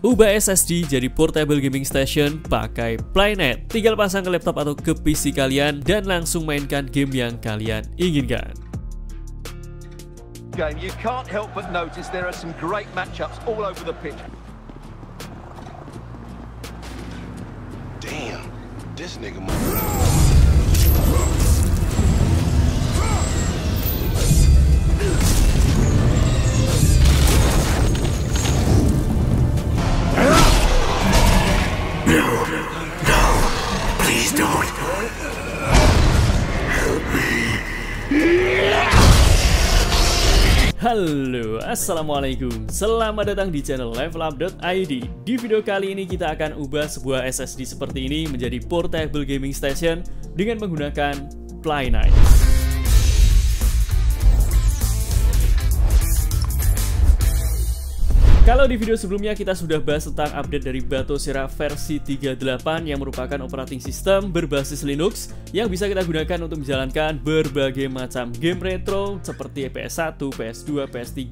Ubah SSD jadi portable gaming station pakai Playnet. Tinggal pasang ke laptop atau ke PC kalian dan langsung mainkan game yang kalian inginkan. You can't help but notice there are some great matchups all over the pitch. Damn, this nigga Halo, assalamualaikum. Selamat datang di channel levelup.id. Di video kali ini kita akan ubah sebuah SSD seperti ini menjadi portable gaming station dengan menggunakan Playnet. Kalau di video sebelumnya kita sudah bahas tentang update dari Batocera versi 38 yang merupakan operating system berbasis Linux yang bisa kita gunakan untuk menjalankan berbagai macam game retro seperti PS1, PS2, PS3,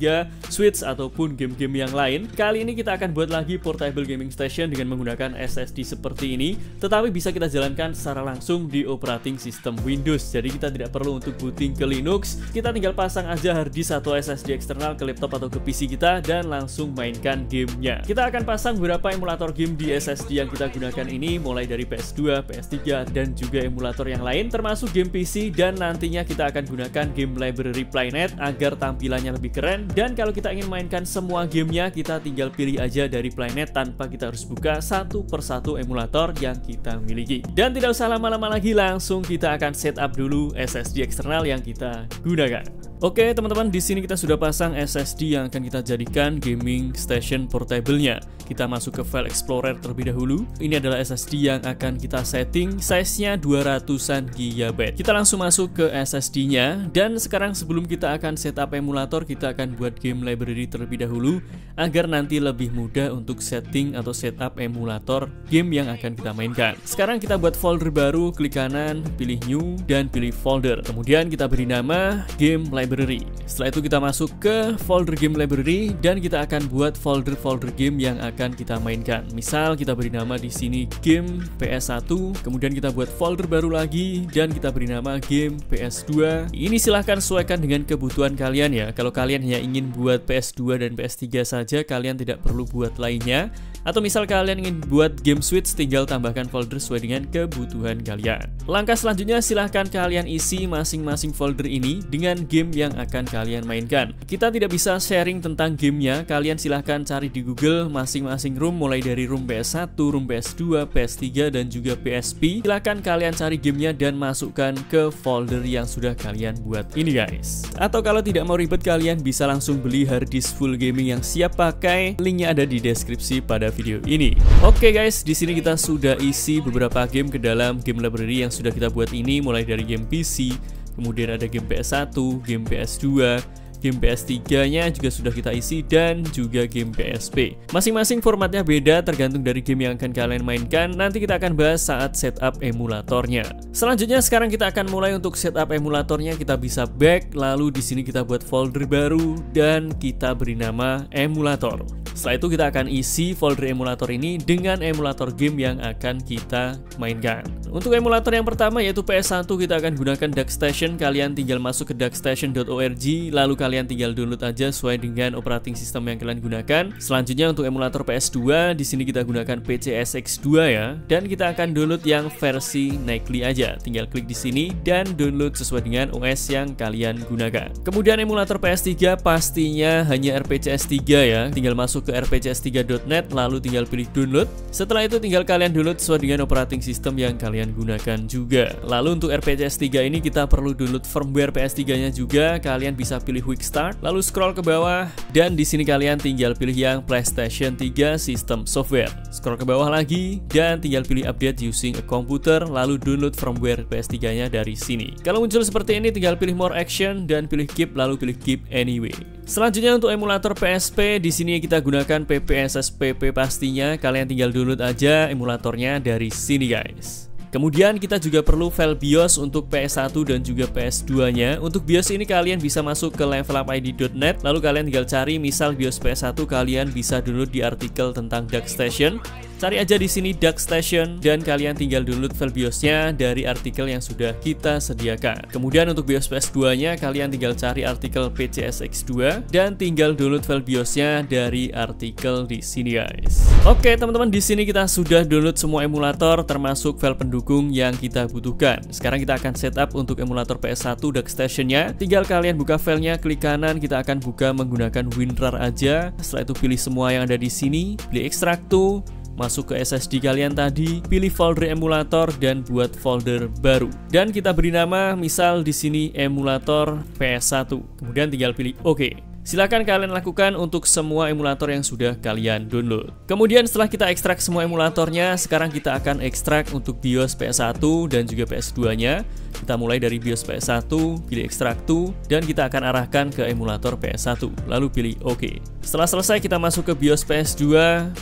Switch ataupun game-game yang lain. Kali ini kita akan buat lagi portable gaming station dengan menggunakan SSD seperti ini, tetapi bisa kita jalankan secara langsung di operating system Windows. Jadi kita tidak perlu untuk booting ke Linux, kita tinggal pasang aja hard disk atau SSD eksternal ke laptop atau ke PC kita dan langsung mainkan gamenya. Kita akan pasang beberapa emulator game di SSD yang kita gunakan ini, mulai dari PS2, PS3, dan juga emulator yang lain, termasuk game PC, dan nantinya kita akan gunakan game library Playnet agar tampilannya lebih keren. Dan kalau kita ingin mainkan semua gamenya, kita tinggal pilih aja dari Playnet tanpa kita harus buka satu persatu emulator yang kita miliki. Dan tidak usah lama-lama lagi, langsung kita akan setup dulu SSD eksternal yang kita gunakan. Oke teman-teman, di sini kita sudah pasang SSD yang akan kita jadikan gaming station portable-nya. Kita masuk ke file explorer terlebih dahulu. Ini adalah SSD yang akan kita setting, size-nya 200-an GB. Kita langsung masuk ke SSD-nya, dan sekarang sebelum kita akan setup emulator, kita akan buat game library terlebih dahulu agar nanti lebih mudah untuk setting atau setup emulator game yang akan kita mainkan. Sekarang kita buat folder baru, klik kanan, pilih new, dan pilih folder. Kemudian kita beri nama game library. Setelah itu kita masuk ke folder game library dan kita akan buat folder-folder game yang akan kita mainkan. Misal kita beri nama di sini game PS1, kemudian kita buat folder baru lagi dan kita beri nama game PS2. Ini silahkan sesuaikan dengan kebutuhan kalian ya. Kalau kalian hanya ingin buat PS2 dan PS3 saja, kalian tidak perlu buat lainnya. Atau misal kalian ingin buat game Switch, tinggal tambahkan folder sesuai dengan kebutuhan kalian. Langkah selanjutnya silahkan kalian isi masing-masing folder ini dengan game yang akan kalian mainkan. Kita tidak bisa sharing tentang gamenya, kalian silahkan cari di Google masing-masing room, mulai dari room PS1, room PS2, PS3, dan juga PSP. Silahkan kalian cari gamenya dan masukkan ke folder yang sudah kalian buat ini guys. Atau kalau tidak mau ribet, kalian bisa langsung beli hard disk full gaming yang siap pakai, linknya ada di deskripsi pada video ini. Oke guys, di sini kita sudah isi beberapa game ke dalam game library yang sudah kita buat ini, mulai dari game PC, kemudian ada game PS1, game PS2, game PS3-nya juga sudah kita isi, dan juga game PSP. Masing-masing formatnya beda tergantung dari game yang akan kalian mainkan. Nanti kita akan bahas saat setup emulatornya. Selanjutnya sekarang kita akan mulai untuk setup emulatornya. Kita bisa back, lalu di sini kita buat folder baru dan kita beri nama emulator. Setelah itu kita akan isi folder emulator ini dengan emulator game yang akan kita mainkan. Untuk emulator yang pertama yaitu PS1, kita akan gunakan DuckStation. Kalian tinggal masuk ke duckstation.org, lalu kalian tinggal download aja sesuai dengan operating system yang kalian gunakan. Selanjutnya untuk emulator PS2, di sini kita gunakan PCSX2 ya, dan kita akan download yang versi Nightly aja. Tinggal klik di sini dan download sesuai dengan OS yang kalian gunakan. Kemudian emulator PS3 pastinya hanya RPCS3 ya. Tinggal masuk ke rpcs3.net lalu tinggal pilih download. Setelah itu tinggal kalian download sesuai dengan operating system yang kalian gunakan juga. Lalu untuk RPCS3 ini kita perlu download firmware PS3-nya juga. Kalian bisa pilih Quick Start, lalu scroll ke bawah dan di sini kalian tinggal pilih yang PlayStation 3 System Software. Scroll ke bawah lagi dan tinggal pilih Update using a computer, lalu download firmware PS3-nya dari sini. Kalau muncul seperti ini tinggal pilih More Action dan pilih Keep, lalu pilih Keep Anyway. Selanjutnya untuk emulator PSP, di sini kita gunakan PPSSPP pastinya. Kalian tinggal download aja emulatornya dari sini guys. Kemudian kita juga perlu file BIOS untuk PS1 dan juga PS2-nya. Untuk BIOS ini kalian bisa masuk ke levelupid.net, lalu kalian tinggal cari misal BIOS PS1, kalian bisa download di artikel tentang DuckStation. Cari aja di sini DuckStation dan kalian tinggal download file BIOS-nya dari artikel yang sudah kita sediakan. Kemudian untuk BIOS PS2-nya kalian tinggal cari artikel PCSX2 dan tinggal download file BIOS-nya dari artikel di sini guys. Oke teman-teman, di sini kita sudah download semua emulator termasuk file pendukung yang kita butuhkan. Sekarang kita akan setup untuk emulator PS1 DuckStation-nya. Tinggal kalian buka filenya, klik kanan, kita akan buka menggunakan WinRAR aja. Setelah itu pilih semua yang ada di sini, pilih extract to, masuk ke SSD kalian tadi, pilih folder emulator dan buat folder baru. Dan kita beri nama misal di sini emulator PS1. Kemudian tinggal pilih OK. Silakan kalian lakukan untuk semua emulator yang sudah kalian download. Kemudian setelah kita ekstrak semua emulatornya, sekarang kita akan ekstrak untuk BIOS PS1 dan juga PS2-nya. Kita mulai dari BIOS PS1, pilih ekstrak to, dan kita akan arahkan ke emulator PS1. Lalu pilih OK. Setelah selesai kita masuk ke BIOS PS2,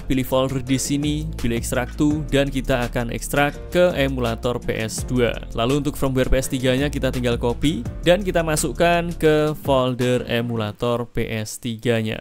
pilih folder di sini, pilih ekstrak to, dan kita akan ekstrak ke emulator PS2. Lalu untuk firmware PS3-nya kita tinggal copy dan kita masukkan ke folder emulator PS3-nya.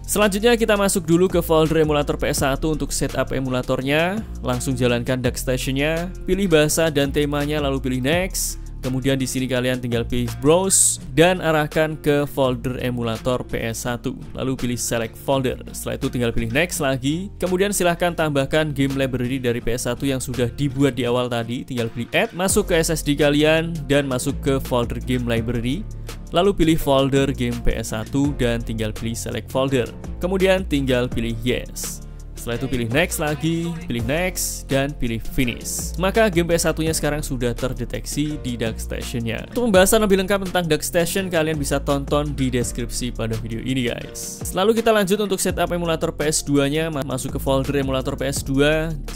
Selanjutnya kita masuk dulu ke folder emulator PS1 untuk setup emulatornya. Langsung jalankan DuckStation-nya, pilih bahasa dan temanya, lalu pilih next. Kemudian di sini kalian tinggal pilih browse dan arahkan ke folder emulator PS1. Lalu pilih select folder. Setelah itu tinggal pilih next lagi. Kemudian silahkan tambahkan game library dari PS1 yang sudah dibuat di awal tadi. Tinggal pilih add, masuk ke SSD kalian dan masuk ke folder game library. Lalu pilih folder game PS1 dan tinggal pilih select folder. Kemudian tinggal pilih yes. Setelah itu pilih next lagi, pilih next, dan pilih finish. Maka game PS1-nya sekarang sudah terdeteksi di DuckStation-nya. Untuk pembahasan lebih lengkap tentang DuckStation, kalian bisa tonton di deskripsi pada video ini guys. Lalu kita lanjut untuk setup emulator PS2-nya. Masuk ke folder emulator PS2,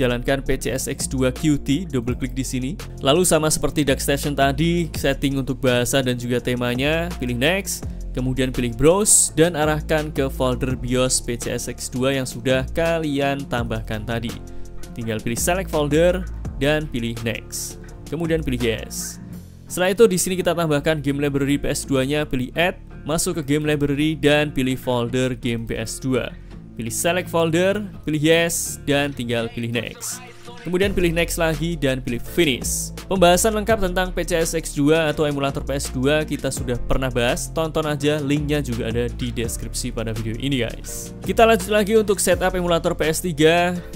jalankan PCSX2 QT, double klik di sini. Lalu sama seperti DuckStation tadi, setting untuk bahasa dan juga temanya, pilih next. Kemudian pilih browse dan arahkan ke folder BIOS PCSX2 yang sudah kalian tambahkan tadi. Tinggal pilih select folder dan pilih next. Kemudian pilih yes. Setelah itu di sini kita tambahkan game library PS2-nya, pilih add, masuk ke game library dan pilih folder game PS2. Pilih select folder, pilih yes dan tinggal pilih next. Kemudian pilih next lagi dan pilih finish. Pembahasan lengkap tentang PCSX2 atau emulator PS2 kita sudah pernah bahas. Tonton aja, linknya juga ada di deskripsi pada video ini guys. Kita lanjut lagi untuk setup emulator PS3.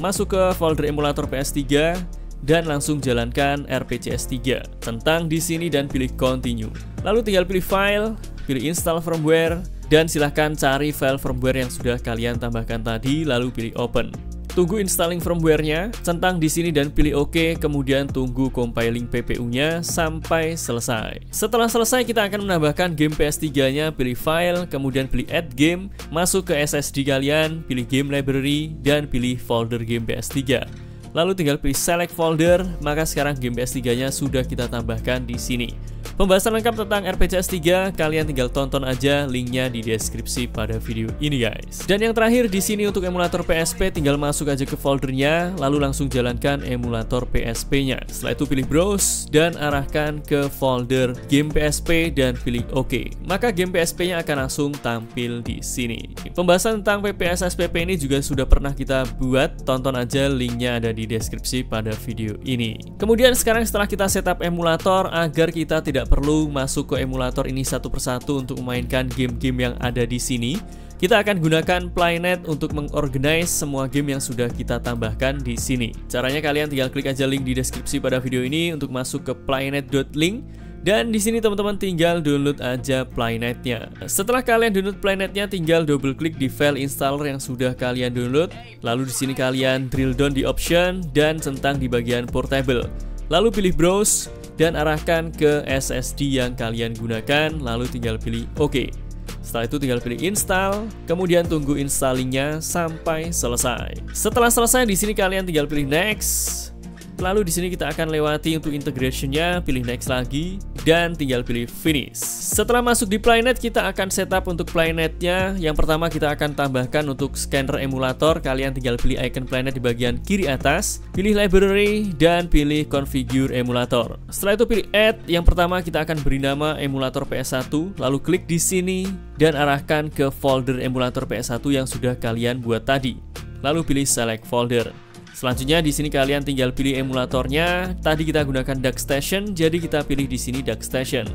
Masuk ke folder emulator PS3 dan langsung jalankan RPCS3. Tentang di sini dan pilih continue. Lalu tinggal pilih file, pilih install firmware, dan silahkan cari file firmware yang sudah kalian tambahkan tadi, lalu pilih open. Tunggu installing firmware-nya, centang di sini dan pilih OK, kemudian tunggu compiling PPU-nya sampai selesai. Setelah selesai kita akan menambahkan game PS3-nya, pilih file, kemudian pilih add game, masuk ke SSD kalian, pilih game library dan pilih folder game PS3. Lalu tinggal pilih select folder, maka sekarang game PS3-nya sudah kita tambahkan di sini. Pembahasan lengkap tentang RPCS3 kalian tinggal tonton aja, linknya di deskripsi pada video ini guys. Dan yang terakhir di sini untuk emulator PSP, tinggal masuk aja ke foldernya, lalu langsung jalankan emulator PSP-nya. Setelah itu pilih browse dan arahkan ke folder game PSP dan pilih OK. Maka game PSP-nya akan langsung tampil di sini. Pembahasan tentang PPS-SPP ini juga sudah pernah kita buat, tonton aja, linknya ada di deskripsi pada video ini. Kemudian sekarang setelah kita setup emulator, agar kita tidak perlu masuk ke emulator ini satu persatu untuk memainkan game-game yang ada di sini, kita akan gunakan Playnet untuk mengorganize semua game yang sudah kita tambahkan di sini. Caranya kalian tinggal klik aja link di deskripsi pada video ini untuk masuk ke playnet.link. Dan di sini teman-teman tinggal download aja Playnet-nya. Setelah kalian download Playnet-nya, tinggal double klik di file installer yang sudah kalian download. Lalu di sini kalian drill down di option dan centang di bagian portable. Lalu pilih browse dan arahkan ke SSD yang kalian gunakan. Lalu tinggal pilih OK. Setelah itu tinggal pilih install, kemudian tunggu installingnya sampai selesai. Setelah selesai di sini kalian tinggal pilih next. Lalu di sini kita akan lewati untuk integration-nya, pilih next lagi dan tinggal pilih finish. Setelah masuk di Playnet, kita akan setup untuk Playnetnya. Yang pertama kita akan tambahkan untuk scanner emulator. Kalian tinggal pilih icon Playnet di bagian kiri atas, pilih library dan pilih configure emulator. Setelah itu pilih add. Yang pertama kita akan beri nama emulator PS1, lalu klik di sini dan arahkan ke folder emulator PS1 yang sudah kalian buat tadi. Lalu pilih select folder. Selanjutnya di sini kalian tinggal pilih emulatornya. Tadi kita gunakan DuckStation, jadi kita pilih di sini DuckStation.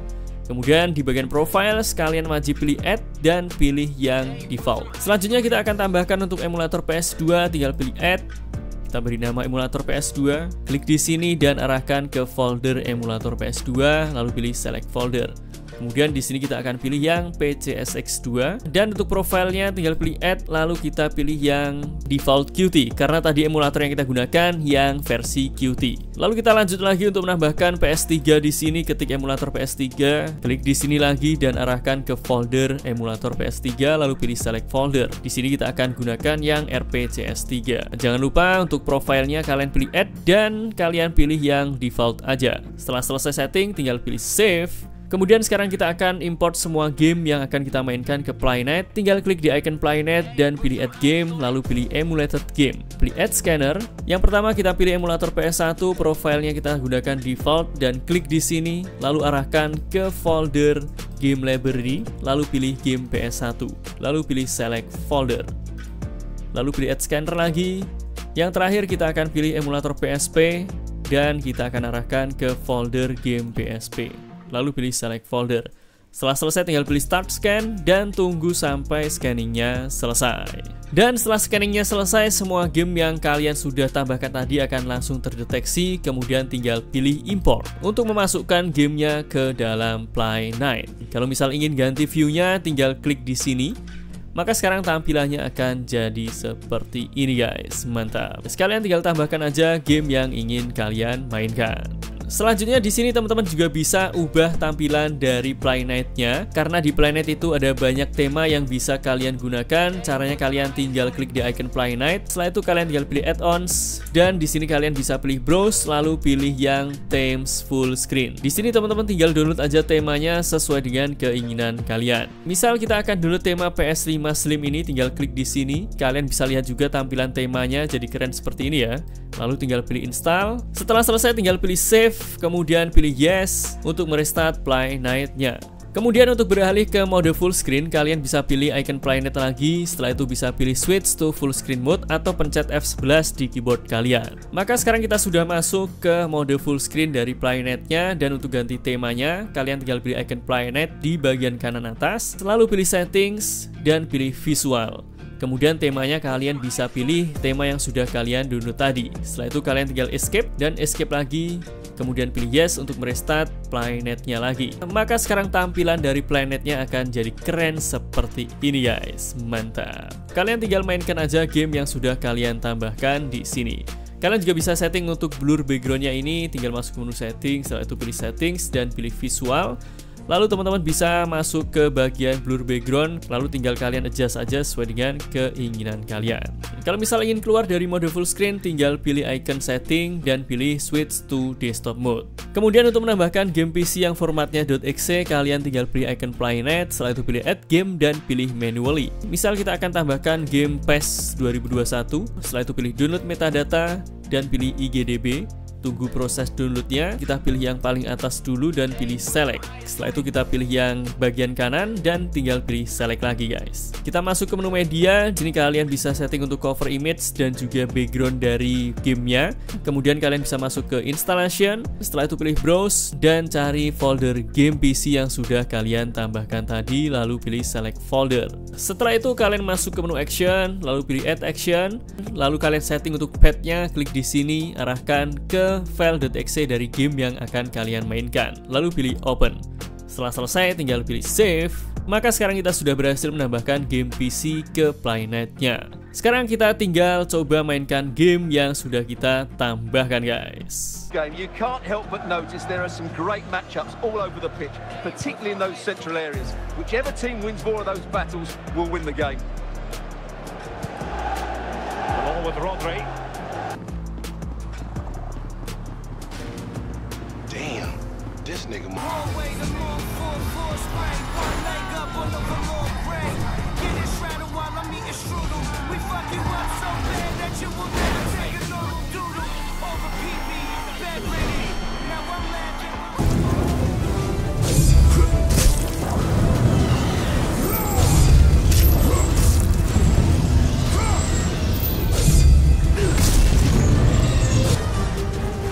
Kemudian di bagian profile kalian wajib pilih add dan pilih yang default. Selanjutnya kita akan tambahkan untuk emulator PS2, tinggal pilih add. Kita beri nama emulator PS2, klik di sini dan arahkan ke folder emulator PS2, lalu pilih select folder. Kemudian di sini kita akan pilih yang PCSX2 dan untuk profilnya tinggal pilih add, lalu kita pilih yang default Qt karena tadi emulator yang kita gunakan yang versi Qt. Lalu kita lanjut lagi untuk menambahkan PS3 di sini, ketik emulator PS3, klik di sini lagi dan arahkan ke folder emulator PS3, lalu pilih select folder. Di sini kita akan gunakan yang RPCS3. Jangan lupa untuk profilnya kalian pilih add dan kalian pilih yang default aja. Setelah selesai setting tinggal pilih save. Kemudian sekarang kita akan import semua game yang akan kita mainkan ke Playnet. Tinggal klik di icon Playnet dan pilih add game, lalu pilih emulated game. Pilih add scanner. Yang pertama kita pilih emulator PS1, profilnya kita gunakan default dan klik di sini, lalu arahkan ke folder game library, lalu pilih game PS1, lalu pilih select folder. Lalu pilih add scanner lagi. Yang terakhir kita akan pilih emulator PSP dan kita akan arahkan ke folder game PSP. Lalu pilih select folder. Setelah selesai tinggal pilih start scan dan tunggu sampai scanningnya selesai. Dan setelah scanningnya selesai, semua game yang kalian sudah tambahkan tadi akan langsung terdeteksi. Kemudian tinggal pilih import untuk memasukkan gamenya ke dalam Playnet. Kalau misal ingin ganti view-nya tinggal klik di sini. Maka sekarang tampilannya akan jadi seperti ini guys. Mantap. Sekalian tinggal tambahkan aja game yang ingin kalian mainkan. Selanjutnya di sini teman-teman juga bisa ubah tampilan dari Playnet-nya karena di Playnet itu ada banyak tema yang bisa kalian gunakan. Caranya kalian tinggal klik di icon Playnet. Setelah itu kalian tinggal pilih add-ons dan di sini kalian bisa pilih browse lalu pilih yang themes full screen. Di sini teman-teman tinggal download aja temanya sesuai dengan keinginan kalian. Misal kita akan download tema PS5 Slim ini, tinggal klik di sini. Kalian bisa lihat juga tampilan temanya jadi keren seperti ini ya. Lalu tinggal pilih install. Setelah selesai tinggal pilih save. Kemudian pilih yes untuk merestart Playnet-nya. Kemudian untuk beralih ke mode full screen, kalian bisa pilih icon Playnet lagi. Setelah itu bisa pilih switch to full screen mode atau pencet F11 di keyboard kalian. Maka sekarang kita sudah masuk ke mode full screen dari Playnet-nya. Dan untuk ganti temanya, kalian tinggal pilih icon Playnet di bagian kanan atas, lalu pilih settings dan pilih visual. Kemudian temanya kalian bisa pilih tema yang sudah kalian download tadi. Setelah itu kalian tinggal escape dan escape lagi. Kemudian pilih yes untuk merestart Playnet-nya lagi. Maka sekarang tampilan dari Playnet-nya akan jadi keren seperti ini guys. Mantap. Kalian tinggal mainkan aja game yang sudah kalian tambahkan di sini. Kalian juga bisa setting untuk blur background-nya ini. Tinggal masuk ke menu setting, setelah itu pilih settings dan pilih visual. Lalu teman-teman bisa masuk ke bagian blur background, lalu tinggal kalian adjust aja sesuai dengan keinginan kalian. Kalau misal ingin keluar dari mode full screen, tinggal pilih icon setting dan pilih switch to desktop mode. Kemudian untuk menambahkan game PC yang formatnya .exe, kalian tinggal pilih icon Playnet, setelah itu pilih add game dan pilih manually. Misal kita akan tambahkan game PES 2021, setelah itu pilih download metadata dan pilih IGDB. Tunggu proses downloadnya, kita pilih yang paling atas dulu dan pilih select. Setelah itu kita pilih yang bagian kanan dan tinggal pilih select lagi guys. Kita masuk ke menu media, di sini kalian bisa setting untuk cover image dan juga background dari gamenya. Kemudian kalian bisa masuk ke installation, setelah itu pilih browse dan cari folder game PC yang sudah kalian tambahkan tadi, lalu pilih select folder. Setelah itu kalian masuk ke menu action, lalu pilih add action, lalu kalian setting untuk path-nya, klik di sini, arahkan ke file.exe dari game yang akan kalian mainkan, lalu pilih open. Setelah selesai tinggal pilih save. Maka sekarang kita sudah berhasil menambahkan game PC ke Playnet-nya. Sekarang kita tinggal coba mainkan game yang sudah kita tambahkan guys. You can't help but notice there are some great matchups all over the pitch, particularly in those central areas. Whichever team wins more of those battles will win the game. The ball with Rodri. nigga.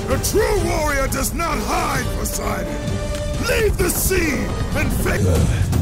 A true warrior does not hide, Poseidon. Leave the sea and face.